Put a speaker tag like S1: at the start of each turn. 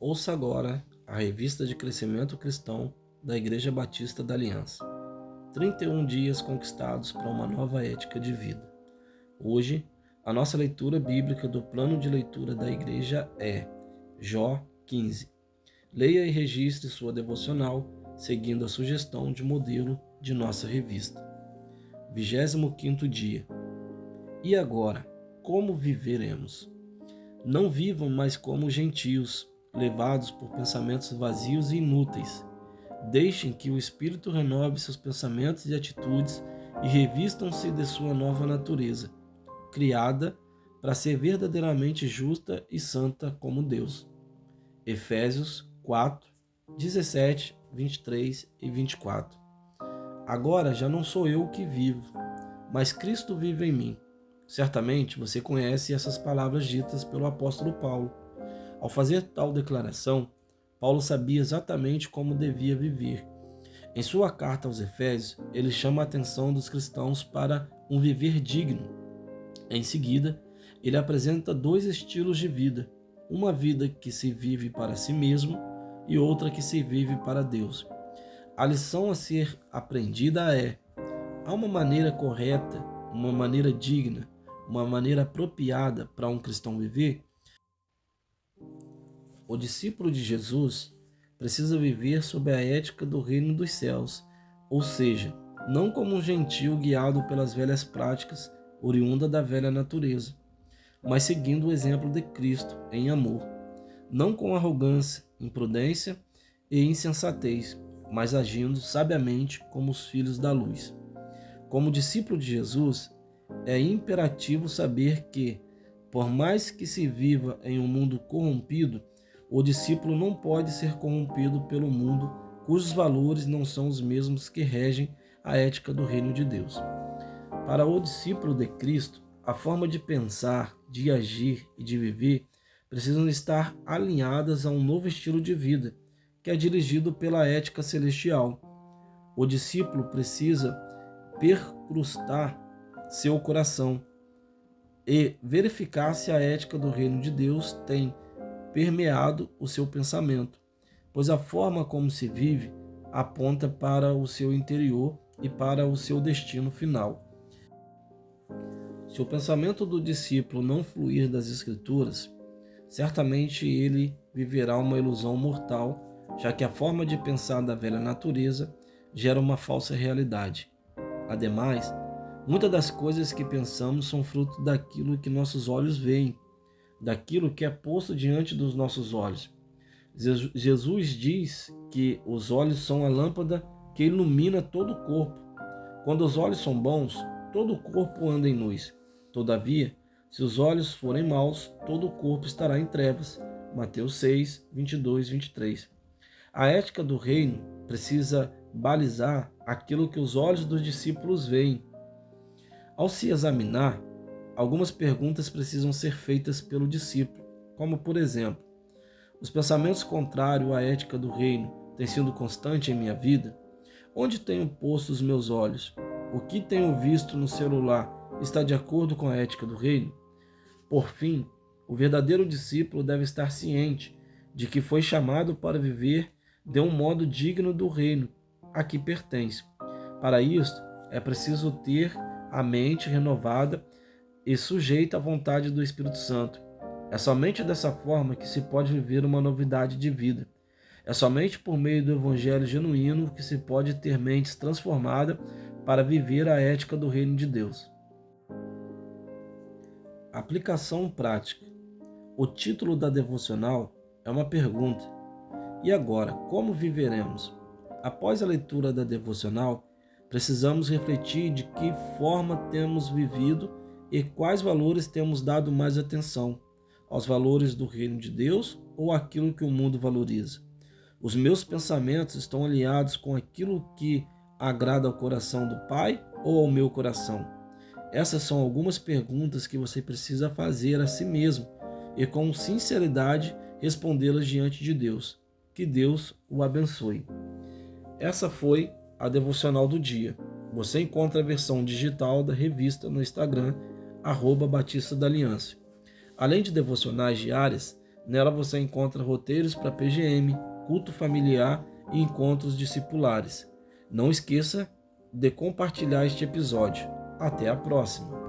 S1: Ouça agora a revista de crescimento cristão da Igreja Batista da Aliança. 31 dias conquistados para uma nova ética de vida. Hoje, a nossa leitura bíblica do plano de leitura da igreja é Jó 15. Leia e registre sua devocional, seguindo a sugestão de modelo de nossa revista. 25º dia. E agora, como viveremos? Não vivam mais como gentios, levados por pensamentos vazios e inúteis. Deixem que o Espírito renove seus pensamentos e atitudes e revistam-se de sua nova natureza, criada para ser verdadeiramente justa e santa como Deus. Efésios 4, 17, 23 e 24. Agora já não sou eu que vivo, mas Cristo vive em mim. Certamente você conhece essas palavras ditas pelo apóstolo Paulo. Ao fazer tal declaração, Paulo sabia exatamente como devia viver. Em sua carta aos Efésios, ele chama a atenção dos cristãos para um viver digno. Em seguida, ele apresenta dois estilos de vida, uma vida que se vive para si mesmo e outra que se vive para Deus. A lição a ser aprendida é: há uma maneira correta, uma maneira digna, uma maneira apropriada para um cristão viver? O discípulo de Jesus precisa viver sob a ética do reino dos céus, ou seja, não como um gentio guiado pelas velhas práticas oriunda da velha natureza, mas seguindo o exemplo de Cristo em amor, não com arrogância, imprudência e insensatez, mas agindo sabiamente como os filhos da luz. Como discípulo de Jesus, é imperativo saber que, por mais que se viva em um mundo corrompido, o discípulo não pode ser corrompido pelo mundo cujos valores não são os mesmos que regem a ética do reino de Deus. Para o discípulo de Cristo, a forma de pensar, de agir e de viver precisam estar alinhadas a um novo estilo de vida, que é dirigido pela ética celestial. O discípulo precisa perscrutar seu coração e verificar se a ética do reino de Deus tem permeado o seu pensamento, pois a forma como se vive aponta para o seu interior e para o seu destino final. Se o pensamento do discípulo não fluir das Escrituras, certamente ele viverá uma ilusão mortal, já que a forma de pensar da velha natureza gera uma falsa realidade. Ademais, muitas das coisas que pensamos são fruto daquilo que nossos olhos veem, daquilo que é posto diante dos nossos olhos. Jesus diz que os olhos são a lâmpada que ilumina todo o corpo. Quando os olhos são bons, todo o corpo anda em luz. Todavia, se os olhos forem maus, todo o corpo estará em trevas. Mateus 6, 22, 23. A ética do reino precisa balizar aquilo que os olhos dos discípulos veem. Ao se examinar, algumas perguntas precisam ser feitas pelo discípulo, como por exemplo: os pensamentos contrários à ética do reino têm sido constantes em minha vida? Onde tenho posto os meus olhos? O que tenho visto no celular está de acordo com a ética do reino? Por fim, o verdadeiro discípulo deve estar ciente de que foi chamado para viver de um modo digno do reino a que pertence. Para isso, é preciso ter a mente renovada e sujeita à vontade do Espírito Santo. É somente dessa forma que se pode viver uma novidade de vida. É somente por meio do Evangelho genuíno que se pode ter mentes transformadas para viver a ética do reino de Deus. Aplicação prática. O título da devocional é uma pergunta. E agora, como viveremos? Após a leitura da devocional, precisamos refletir de que forma temos vivido e quais valores temos dado mais atenção, aos valores do reino de Deus ou àquilo que o mundo valoriza. Os meus pensamentos estão alinhados com aquilo que agrada ao coração do Pai ou ao meu coração? Essas são algumas perguntas que você precisa fazer a si mesmo e com sinceridade respondê-las diante de Deus. Que Deus o abençoe. Essa foi a devocional do dia. Você encontra a versão digital da revista no Instagram, @Batista da Aliança. Além de devocionais diárias, Nela você encontra roteiros para PGM, culto familiar e encontros discipulares. Não esqueça de compartilhar este episódio. Até a próxima!